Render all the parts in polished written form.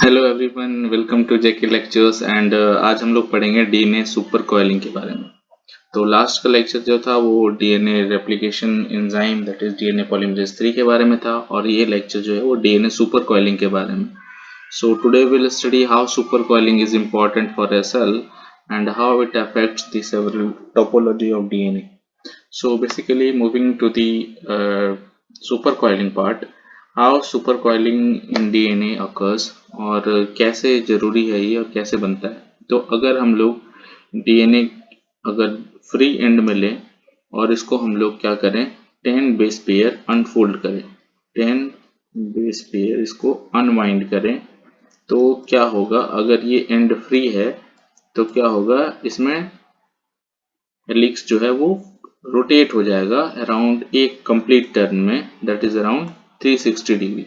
Hello everyone, welcome to JK lectures and आज हम लोग पढ़ेंगे डीएनए सुपर कॉइलिंग के बारे में। तो लास्ट का लेक्चर जो था वो DNA replication enzyme that is DNA polymerase 3 के बारे में था और ये लेक्चर जो है वो डीएनए सुपर कॉइलिंग के बारे में। So today we will study how super coiling is important for a cell and how it affects the several topology of DNA. So basically moving to the supercoiling part, how supercoiling in DNA occurs और कैसे ज़रूरी है ये और कैसे बनता है। तो अगर हम लोग DNA अगर फ्री एंड में लें और इसको हम लोग क्या करें 10 बेस पेयर अनफोल्ड करें, 10 बेस पेयर इसको अनवाइंड करें, तो क्या होगा अगर ये एंड फ्री है तो क्या होगा इसमें हेलिक्स जो है वो रोटेट हो जाएगा अराउंड एक कंप्लीट टर्न में, दैट इज अराउंड 360 डिग्री।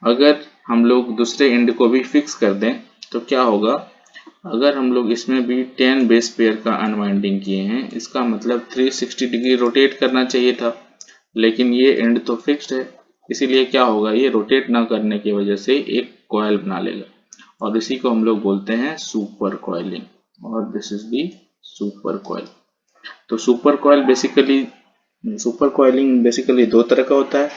अगर हम लोग दूसरे एंड को भी फिक्स कर दें तो क्या होगा, अगर हम लोग इसमें भी 10 बेस पेयर का अनवाइंडिंग किए हैं, इसका मतलब 360 डिग्री रोटेट करना चाहिए था, लेकिन ये एंड तो फिक्स्ड है, इसीलिए क्या होगा ये रोटेट ना करने की वजह से एक कॉइल बना लेगा और इसी को हम लोग बोलते हैं सुपर कॉइलिंग और this is the super coil. तो सुपर कॉइलिंग बेसिकली दो तरह का होता है,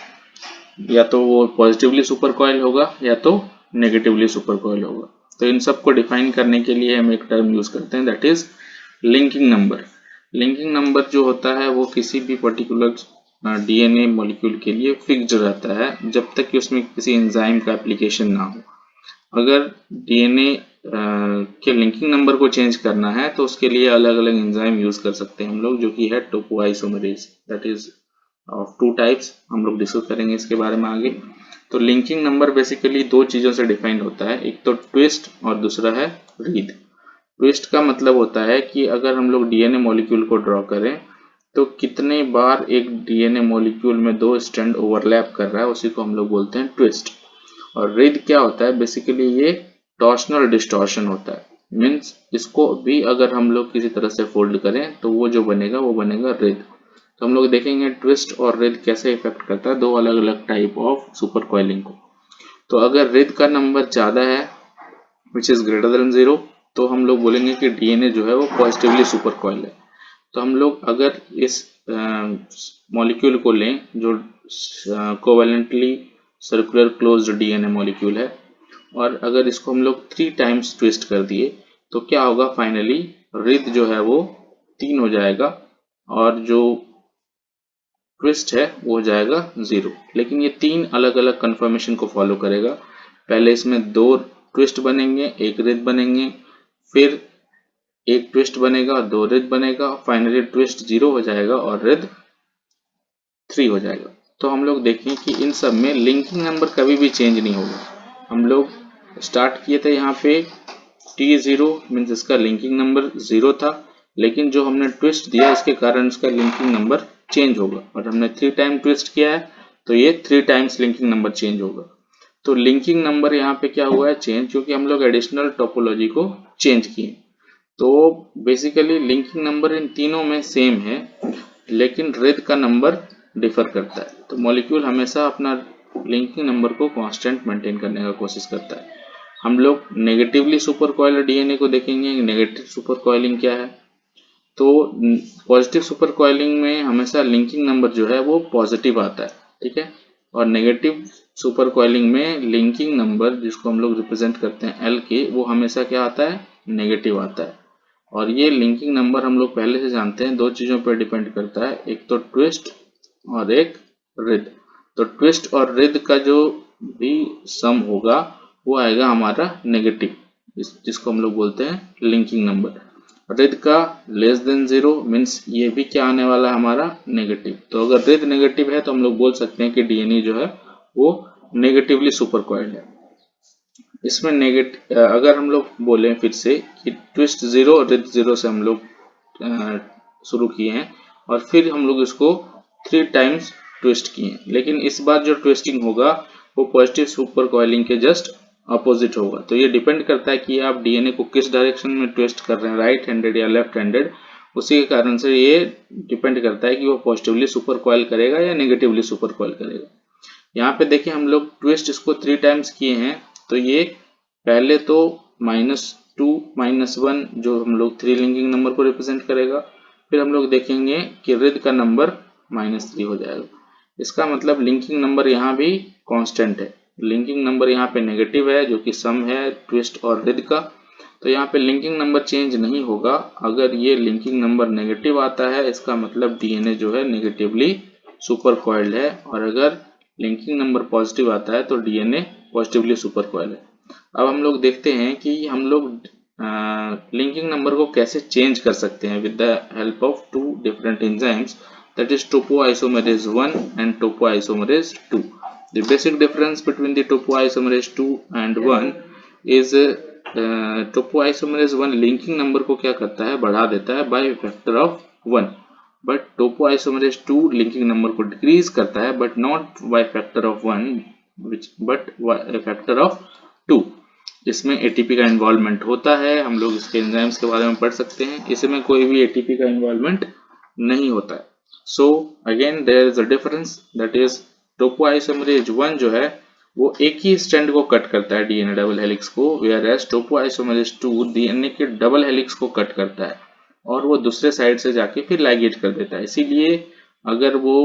या तो वो पॉजिटिवली सुपर कॉइल होगा या तो नेगेटिवली सुपर कॉइल होगा। तो इन सब को डिफाइन करने के लिए हम एक टर्म यूज करते हैं that is linking number. Linking number जो होता है वो किसी भी पर्टिकुलर डीएनए मॉलिक्यूल के लिए फिक्स्ड रहता है जब तक कि उसमें किसी एंजाइम का एप्लीकेशन ना हो। अगर डीएनए के लिंकिंग नंबर को चेंज करना है तो उसके लिए अलग अलग एंजाइम यूज कर सकते हैं हम लोग, जो कि है topoisomerase that is of 2 types. हम लोग डिस्कस करेंगे इसके बारे में आगे। तो लिंकिंग नंबर बेसिकली दो चीजों से डिफाइंड होता है, एक तो ट्विस्ट और दूसरा है रीड। ट्विस्ट का मतलब होता है कि अगर हम लोग डीएनए मॉलिक्यूल को ड्रॉ करें तो कितने बार एक डीएनए मॉलिक्यूल में दो स्ट्रैंड ओवरलैप कर रहा है, उसी को हम लोग बोलते हैं ट्विस्ट। और रिद क्या होता है, बेसिकली ये टॉर्शनल डिस्टॉर्शन होता है, मीन्स इसको भी अगर हम लोग किसी तरह से फोल्ड करें तो वो जो बनेगा वो बनेगा रिद। तो हम लोग देखेंगे ट्विस्ट और रिद कैसे इफेक्ट करता है दो अलग अलग टाइप ऑफ सुपर कॉइलिंग को। तो अगर रिद का नंबर ज़्यादा है विच इज़ ग्रेटर देन 0 तो हम लोग बोलेंगे कि डीएनए जो है वो पॉजिटिवली सुपर कॉइल है। तो हम लोग अगर इस मॉलिक्यूल को लें जो covalently circular closed DNA molecule है और अगर इसको हम लोग 3 टाइम्स ट्विस्ट कर दिए तो क्या होगा, फाइनली रिद जो है वो 3 हो जाएगा और जो ट्विस्ट है वो हो जाएगा 0। लेकिन ये 3 अलग अलग कन्फर्मेशन को फॉलो करेगा। पहले इसमें 2 ट्विस्ट बनेंगे, एक रिद बनेंगे, फिर एक ट्विस्ट बनेगा और 2 रिद बनेगा, फाइनली ट्विस्ट 0 हो जाएगा और रिद 3 हो जाएगा। तो हम लोग देखें कि इन सब में लिंकिंग नंबर कभी भी चेंज नहीं होगा। हम लोग स्टार्ट किए थे यहाँ पे T0 मीन्स इसका लिंकिंग नंबर 0 था, लेकिन जो हमने ट्विस्ट दिया इसके कारण इसका लिंकिंग नंबर चेंज होगा और हमने 3 टाइम ट्विस्ट किया है तो ये 3 टाइम्स लिंकिंग नंबर चेंज होगा। तो लिंकिंग नंबर यहाँ पे क्या हुआ है चेंज, क्योंकि हम लोग एडिशनल टोपोलॉजी को चेंज किए। तो बेसिकली लिंकिंग नंबर इन तीनों में सेम है, लेकिन रिद का नंबर डिफर करता है। तो मॉलिक्यूल हमेशा अपना लिंकिंग नंबर को कांस्टेंट मेंटेन करने का कोशिश करता है। हम लोग नेगेटिवली सुपर कॉइल डीएनए को देखेंगे। नेगेटिव सुपर कॉइलिंग क्या है, तो पॉजिटिव सुपर कॉइलिंग में हमेशा लिंकिंग नंबर जो है वो पॉजिटिव आता है, ठीक है। और नेगेटिव सुपर कॉइलिंग में लिंकिंग नंबर जिसको हम लोग रिप्रेजेंट करते हैं एल के, वो हमेशा क्या आता है, नेगेटिव आता है। और ये लिंकिंग नंबर हम लोग पहले से जानते हैं दो चीज़ों पर डिपेंड करता है, एक तो ट्विस्ट और एक रिद। तो ट्विस्ट और रिद का जो भी सम होगा वो आएगा हमारा नेगेटिव, जिसको हम लोग बोलते हैं लिंकिंग नंबर। रिद का लेस देन 0 मीन्स ये भी क्या आने वाला है हमारा नेगेटिव। तो अगर रिद नेगेटिव है तो हम लोग बोल सकते हैं कि डीएनए जो है वो नेगेटिवली सुपर कॉइल्ड है। इसमें नेगेटिव अगर हम लोग बोलें फिर से कि ट्विस्ट 0 रिद 0 से हम लोग शुरू किए हैं और फिर हम लोग इसको 3 टाइम्स ट्विस्ट किए हैं, लेकिन इस बार जो ट्विस्टिंग होगा वो पॉजिटिव सुपर कॉइलिंग के जस्ट अपोजिट होगा। तो ये डिपेंड करता है कि आप डीएनए को किस डायरेक्शन में ट्विस्ट कर रहे हैं, राइट हैंडेड या लेफ्ट हैंडेड। उसी के कारण से ये डिपेंड करता है कि वो पॉजिटिवली सुपर कॉइल करेगा या नेगेटिवली सुपर कॉइल करेगा। यहाँ पे देखिए हम लोग ट्विस्ट इसको 3 टाइम्स किए हैं तो ये पहले तो -2 -1 जो हम लोग 3 लिंकिंग नंबर को रिप्रेजेंट करेगा, फिर हम लोग देखेंगे कि रिद का नंबर -3 हो जाएगा। इसका मतलब लिंकिंग नंबर यहाँ भी कांस्टेंट है। लिंकिंग नंबर यहाँ पे नेगेटिव है जो कि सम है ट्विस्ट और रिद का, तो यहाँ पे लिंकिंग नंबर चेंज नहीं होगा। अगर ये लिंकिंग नंबर नेगेटिव आता है इसका मतलब डीएनए जो है नेगेटिवली सुपर कॉइल्ड है, और अगर लिंकिंग नंबर पॉजिटिव आता है तो डीएनए पॉजिटिवली सुपर कॉइल्ड है। अब हम लोग देखते हैं कि हम लोग लिंकिंग नंबर को कैसे चेंज कर सकते हैं with the help of two different enzymes, that is topoisomerase 1 and topoisomerase 2. The basic difference between the topoisomerase 2 and 1 is topoisomerase 1 linking number को क्या करता है, बढ़ा देता है by factor of 1, but topoisomerase 2 linking number को decrease करता है but not by factor of 1 but by factor of 2। इसमें एटीपी का इन्वॉल्वमेंट होता है, हम लोग इसके एंजाइम्स के बारे में पढ़ सकते हैं। इसमें कोई भी एटीपी का इन्वॉल्वमेंट नहीं होता है। So again there is a difference, that is topoisomerase 1 जो है वो एक ही स्ट्रैंड को कट करता है डीएनए डबल हेलिक्स को, whereas topoisomerase 2 डीएनए के डबल हेलिक्स को कट करता है और वो दूसरे साइड से जाके फिर लाइगेट कर देता है। इसीलिए अगर वो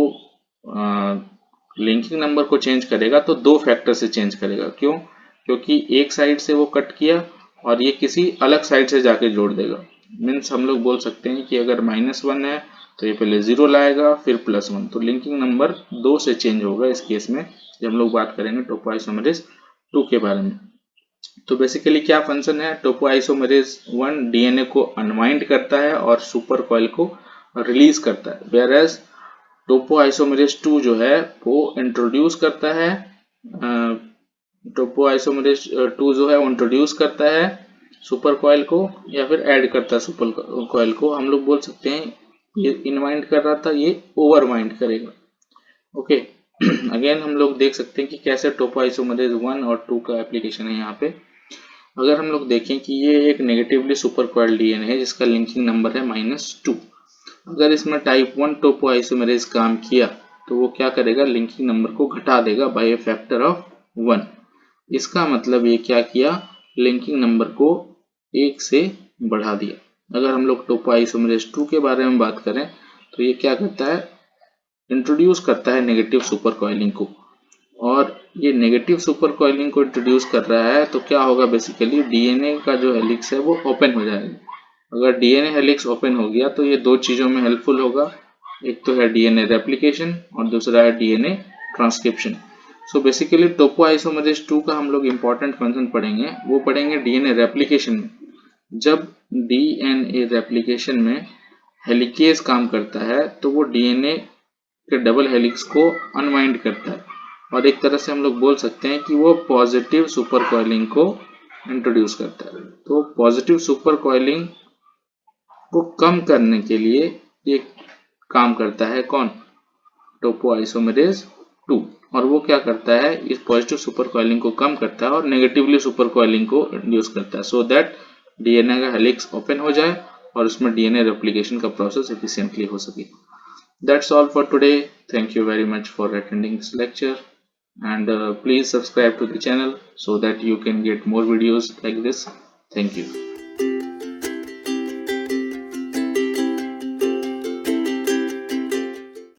लिंकिंग नंबर को चेंज करेगा तो दो फैक्टर से चेंज करेगा। क्यों? क्योंकि एक साइड से वो कट किया और ये किसी अलग साइड से जाके जोड़ देगा। मीन्स हम लोग बोल सकते हैं कि अगर -1 है तो ये पहले 0 लाएगा फिर +1, तो लिंकिंग नंबर 2 से चेंज होगा इस केस में जब हम लोग बात करेंगे टोपोआइसोमेरेज 2 के बारे में। तो बेसिकली क्या फंक्शन है, टोपोआइसोमेरेज 1 डीएनए को अनवाइंड करता है और सुपर कॉइल को रिलीज करता है, वेयरएज टोपोआइसोमेरेज 2 जो है वो इंट्रोड्यूस करता है टोपोआइसोमेरेज 2 जो है वो इंट्रोड्यूस करता है सुपर कॉइल को या फिर ऐड करता है सुपर कॉइल को। हम लोग बोल सकते हैं ये इनवाइंड कर रहा था, ये ओवरवाइंड करेगा। ओके अगेन हम लोग देख सकते हैं कि कैसे टोपोआइसोमेरेज 1 और 2 का एप्लीकेशन है यहाँ पे। अगर हम लोग देखें कि ये एक नेगेटिवली सुपर कॉइल्ड डीएनए है जिसका लिंकिंग नंबर है -2। अगर इसमें टाइप 1 टोपोआइसोमेरेज काम किया तो वो क्या करेगा, लिंकिंग नंबर को घटा देगा बाय ए फैक्टर ऑफ 1। इसका मतलब ये क्या किया, लिंकिंग नंबर को 1 से बढ़ा दिया। अगर हम लोग टोपोआइसोमेरेज 2 के बारे में बात करें तो ये क्या करता है, इंट्रोड्यूस करता है नेगेटिव सुपर कॉइलिंग को, और ये नेगेटिव सुपर कॉइलिंग को इंट्रोड्यूस कर रहा है तो क्या होगा, बेसिकली डीएनए का जो हेलिक्स है वो ओपन हो जाएगा। अगर डीएनए हेलिक्स ओपन हो गया तो ये दो चीजों में हेल्पफुल होगा, एक तो है डीएनए रेप्लिकेशन और दूसरा है DNA transcription. So basically topoisomerase 2 का हम लोग इंपॉर्टेंट फंक्शन पढ़ेंगे, वो पढ़ेंगे डीएनए रेप्लिकेशन में। जब डीएनए रेप्लिकेशन में हेलिकेज काम करता है तो वो डीएनए के डबल हेलिक्स को अनवाइंड करता है, और एक तरह से हम लोग बोल सकते हैं कि वो पॉजिटिव सुपर कॉइलिंग को इंट्रोड्यूस करता है। तो पॉजिटिव सुपर कॉइलिंग को कम करने के लिए ये काम करता है कौन, टोपोआइसोमेरेज 2, और वो क्या करता है, इस पॉजिटिव सुपर कॉइलिंग को कम करता है और नेगेटिवली सुपर कॉइलिंग को इंड्यूस करता है, सो दैट डीएनए का हेलिक्स ओपन हो जाए और उसमें डीएनए रेप्लिकेशन का प्रोसेस एफिशिएंटली हो सके। That's all for today. Thank you very much for attending this lecture, and please subscribe to the channel so that you can get more videos like this. Thank you.